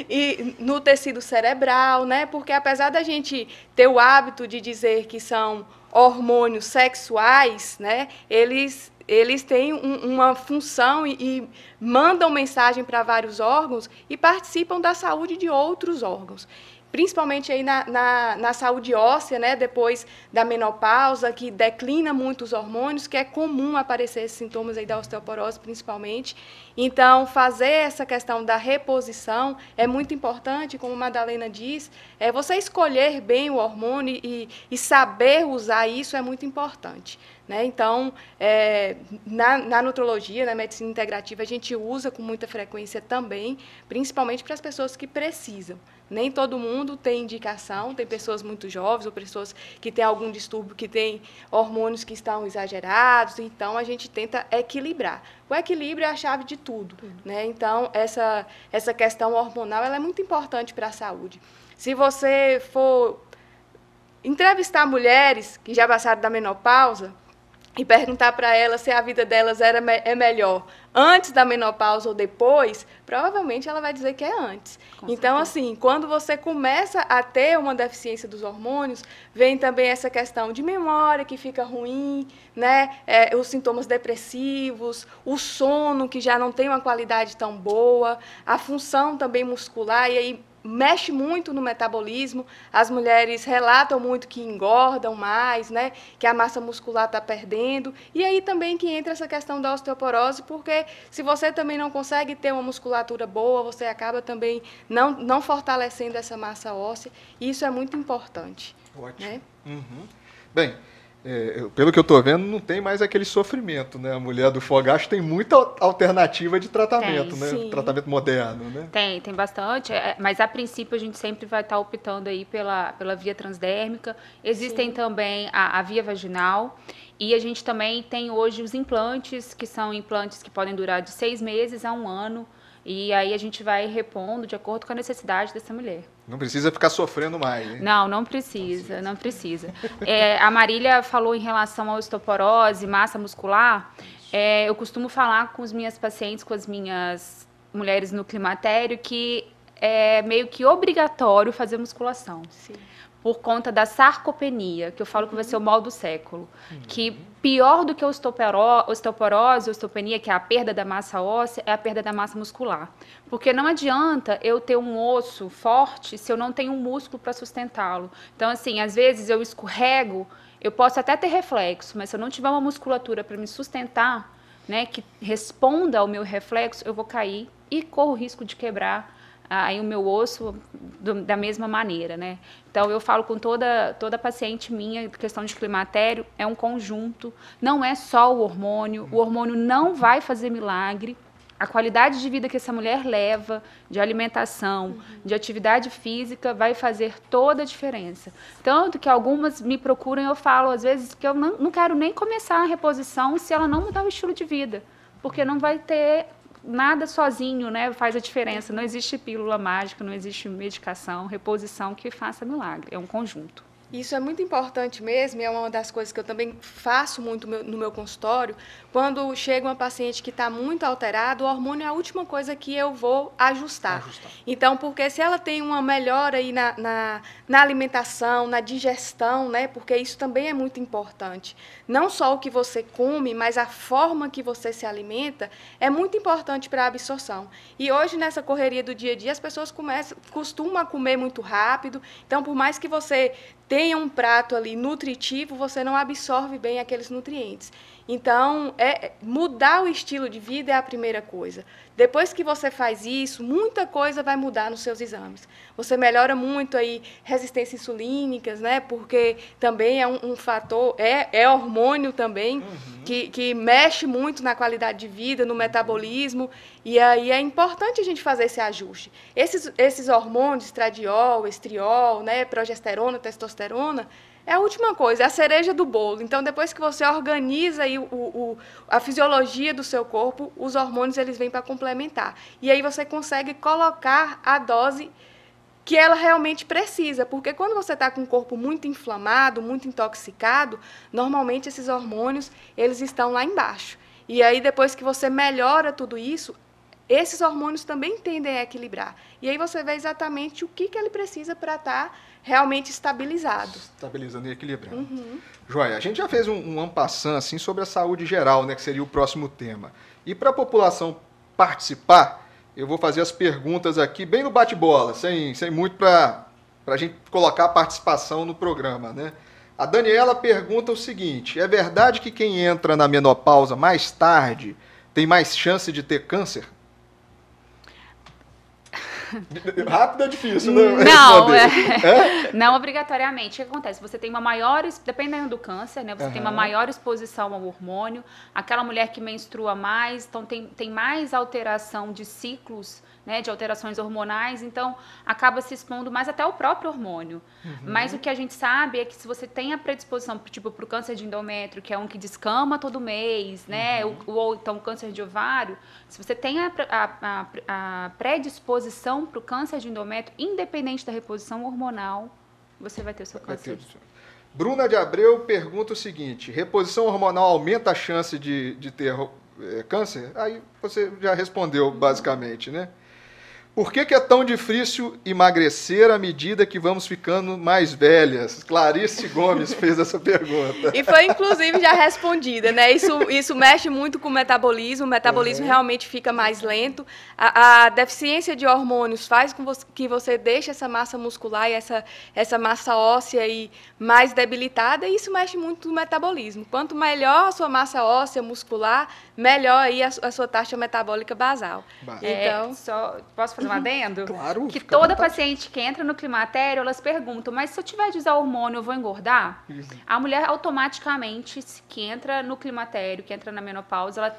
E no tecido cerebral, né? Porque apesar da gente ter o hábito de dizer que são hormônios sexuais, né? Eles têm uma função e mandam mensagem para vários órgãos e participam da saúde de outros órgãos. Principalmente aí na saúde óssea, né, depois da menopausa, que declina muito os hormônios, que é comum aparecer esses sintomas aí da osteoporose, principalmente. Então, fazer essa questão da reposição é muito importante, como a Madalena diz, você escolher bem o hormônio e saber usar isso é muito importante. Né? Então, na nutrologia, na medicina integrativa, a gente usa com muita frequência também, principalmente para as pessoas que precisam. Nem todo mundo tem indicação, tem pessoas muito jovens ou pessoas que têm algum distúrbio, que têm hormônios que estão exagerados, então a gente tenta equilibrar. O equilíbrio é a chave de tudo, né? Então, essa questão hormonal ela é muito importante para a saúde. Se você for entrevistar mulheres que já passaram da menopausa, e perguntar para elas se a vida delas é melhor antes da menopausa ou depois, provavelmente ela vai dizer que é antes. Então, assim, quando você começa a ter uma deficiência dos hormônios, vem também essa questão de memória que fica ruim, né? Os sintomas depressivos, o sono que já não tem uma qualidade tão boa, a função também muscular, e aí mexe muito no metabolismo, as mulheres relatam muito que engordam mais, né, que a massa muscular está perdendo, e aí também que entra essa questão da osteoporose, porque se você também não consegue ter uma musculatura boa, você acaba também não fortalecendo essa massa óssea, e isso é muito importante. Ótimo. Né? Bem, Pelo que eu estou vendo, não tem mais aquele sofrimento, né? A mulher do Fogacho tem muita alternativa de tratamento, né? Sim. Tratamento moderno, né? Tem bastante, mas a princípio a gente sempre vai estar optando aí pela via transdérmica. Existem também a via vaginal, e a gente também tem hoje os implantes, que são implantes que podem durar de 6 meses a 1 ano, e aí a gente vai repondo de acordo com a necessidade dessa mulher. Não precisa ficar sofrendo mais, hein? Não precisa, não precisa. A Marília falou em relação à osteoporose, massa muscular. Eu costumo falar com as minhas pacientes, com as minhas mulheres no climatério, que é meio que obrigatório fazer musculação. Sim. Por conta da sarcopenia, que eu falo que vai ser o mal do século. Que pior do que a osteoporose, osteopenia, que é a perda da massa óssea, é a perda da massa muscular. Porque não adianta eu ter um osso forte se eu não tenho um músculo para sustentá-lo. Então, assim, às vezes eu escorrego, eu posso até ter reflexo, mas se eu não tiver uma musculatura para me sustentar, né, que responda ao meu reflexo, eu vou cair e corro o risco de quebrar aí o meu osso da mesma maneira, né? Então, eu falo com toda paciente minha, questão de climatério, é um conjunto, não é só o hormônio não vai fazer milagre. A qualidade de vida que essa mulher leva, de alimentação, de atividade física, vai fazer toda a diferença. Tanto que algumas me procuram e eu falo, às vezes, que eu não quero nem começar a reposição se ela não mudar o estilo de vida, porque não vai ter nada sozinho, né, faz a diferença. Não existe pílula mágica, não existe medicação, reposição que faça milagre. É um conjunto. Isso é muito importante mesmo, e é uma das coisas que eu também faço muito no meu consultório. Quando chega uma paciente que está muito alterada, o hormônio é a última coisa que eu vou ajustar. Então, porque se ela tem uma melhora aí na alimentação, na digestão, né, porque isso também é muito importante. Não só o que você come, mas a forma que você se alimenta é muito importante para a absorção. E hoje, nessa correria do dia a dia, as pessoas costumam a comer muito rápido. Então, por mais que você tenha um prato ali nutritivo, você não absorve bem aqueles nutrientes. Então, mudar o estilo de vida é a primeira coisa. Depois que você faz isso, muita coisa vai mudar nos seus exames. Você melhora muito aí resistências insulínicas, né? Porque também é um fator, é hormônio também, que mexe muito na qualidade de vida, no metabolismo, e aí é importante a gente fazer esse ajuste. Esses hormônios, estradiol, estriol, né? Progesterona, testosterona, é a última coisa, é a cereja do bolo. Então, depois que você organiza aí a fisiologia do seu corpo, os hormônios eles vêm para complementar. E aí você consegue colocar a dose que ela realmente precisa. Porque quando você está com o corpo muito inflamado, muito intoxicado, normalmente esses hormônios eles estão lá embaixo. E aí, depois que você melhora tudo isso, esses hormônios também tendem a equilibrar. E aí você vê exatamente o que ele precisa para estar realmente estabilizado. Estabilizando e equilibrando. Joia, a gente já fez um en passant assim, sobre a saúde geral, né, que seria o próximo tema. E para a população participar, eu vou fazer as perguntas aqui bem no bate-bola, sem muito para a gente colocar a participação no programa, né? A Daniela pergunta o seguinte: é verdade que quem entra na menopausa mais tarde tem mais chance de ter câncer? Rápido é difícil, né? Não, não obrigatoriamente. O que acontece? Você tem uma maior, dependendo do câncer, né? Você tem uma maior exposição ao hormônio. Aquela mulher que menstrua mais, então tem mais alteração de ciclos, né? De alterações hormonais, então acaba se expondo mais até o próprio hormônio. Mas o que a gente sabe é que se você tem a predisposição, tipo, para o câncer de endométrio, que é um que descama todo mês, né? Ou então o câncer de ovário, se você tem a predisposição para o câncer de endométrio, independente da reposição hormonal, você vai ter o seu câncer. Bruna de Abreu pergunta o seguinte: reposição hormonal aumenta a chance de ter câncer? Aí você já respondeu, basicamente, né? Por que é tão difícil emagrecer à medida que vamos ficando mais velhas? Clarice Gomes fez essa pergunta. E foi, inclusive, já respondida, né? Isso mexe muito com o metabolismo realmente fica mais lento. A deficiência de hormônios faz com que você deixe essa massa muscular e essa massa óssea aí mais debilitada, e isso mexe muito no metabolismo. Quanto melhor a sua massa óssea muscular, melhor aí a sua taxa metabólica basal. Então, posso fazer um adendo? Claro. Que toda paciente que entra no climatério, elas perguntam, mas se eu tiver de usar hormônio, eu vou engordar? A mulher automaticamente, que entra no climatério, que entra na menopausa,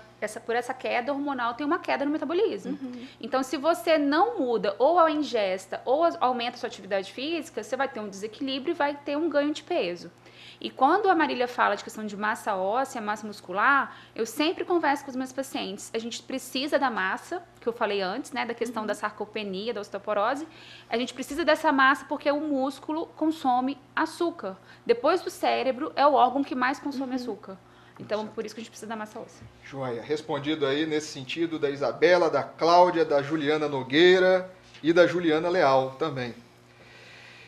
por essa queda hormonal, tem uma queda no metabolismo. Então, se você não muda ou a ingesta ou aumenta a sua atividade física, você vai ter um desequilíbrio e vai ter um ganho de peso. E quando a Marília fala de questão de massa óssea, massa muscular, eu sempre converso com os meus pacientes. A gente precisa da massa, que eu falei antes, né, da questão da sarcopenia, da osteoporose. A gente precisa dessa massa porque o músculo consome açúcar. Depois do cérebro, é o órgão que mais consome açúcar. Então, por isso que a gente precisa da massa óssea. Joia. Respondido aí nesse sentido da Isabela, da Cláudia, da Juliana Nogueira e da Juliana Leal também.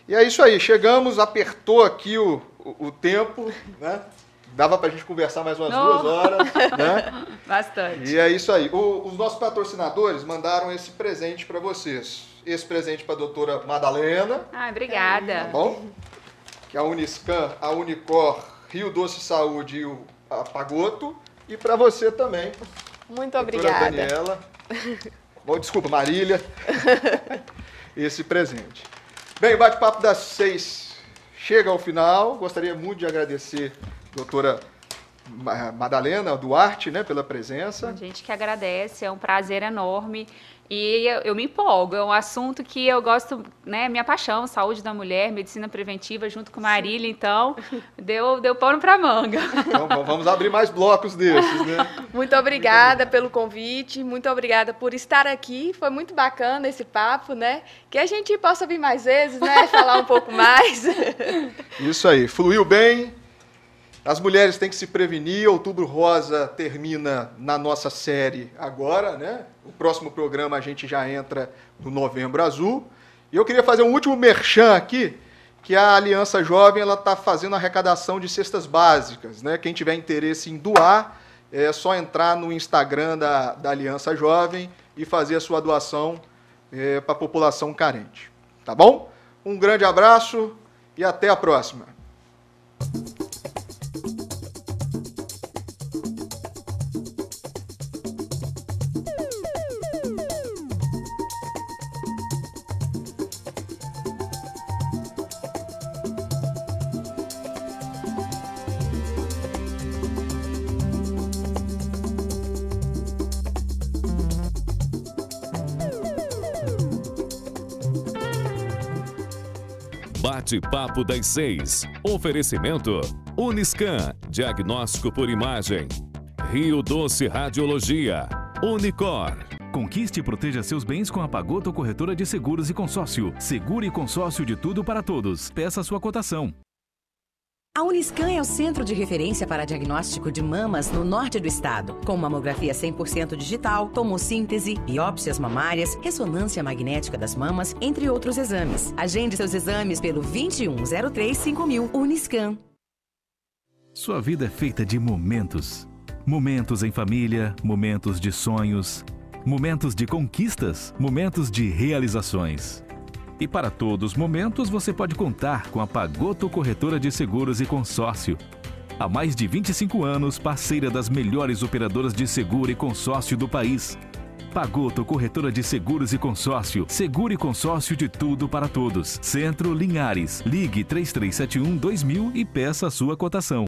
E é isso aí. Chegamos, apertou aqui o tempo, né? Dava pra gente conversar mais umas 2 horas, né? Bastante. E é isso aí. Os nossos patrocinadores mandaram esse presente para vocês. Esse presente para a doutora Madalena. Obrigada. Tá bom? Que é a Uniscan, a Unicor, Rio Doce Saúde e a Pagoto. E para você também. Muito obrigada. Daniela. Bom, desculpa, Marília. Esse presente. Bem, o bate-papo das 6 chega ao final. Gostaria muito de agradecer a doutora Madalena Duarte, né, pela presença. A gente que agradece, é um prazer enorme. E eu me empolgo, é um assunto que eu gosto, né, minha paixão, saúde da mulher, medicina preventiva, junto com Marília, então, deu pano pra manga. Então, vamos abrir mais blocos desses, né? Muito obrigada pelo convite, muito obrigada por estar aqui, foi muito bacana esse papo, né? Que a gente possa vir mais vezes, né, falar um pouco mais. Isso aí, fluiu bem. As mulheres têm que se prevenir. Outubro Rosa termina na nossa série agora, né? O próximo programa a gente já entra no Novembro Azul. E eu queria fazer um último merchan aqui, que a Aliança Jovem ela está fazendo arrecadação de cestas básicas, né? Quem tiver interesse em doar, é só entrar no Instagram da Aliança Jovem e fazer a sua doação para a população carente. Tá bom? Um grande abraço e até a próxima. Bate-papo das 6. Oferecimento Uniscan, diagnóstico por imagem. Rio Doce Radiologia. Unicor. Conquiste e proteja seus bens com a Pagoto Corretora de Seguros e Consórcio. Seguro e consórcio de tudo para todos. Peça sua cotação. A Uniscan é o centro de referência para diagnóstico de mamas no norte do estado, com mamografia 100% digital, tomossíntese, biópsias mamárias, ressonância magnética das mamas, entre outros exames. Agende seus exames pelo 2103-5000 Uniscan. Sua vida é feita de momentos. Momentos em família, momentos de sonhos, momentos de conquistas, momentos de realizações. E para todos os momentos, você pode contar com a Pagoto Corretora de Seguros e Consórcio. Há mais de 25 anos, parceira das melhores operadoras de seguro e consórcio do país. Pagoto Corretora de Seguros e Consórcio. Seguro e consórcio de tudo para todos. Centro Linhares. Ligue 3371-2000 e peça a sua cotação.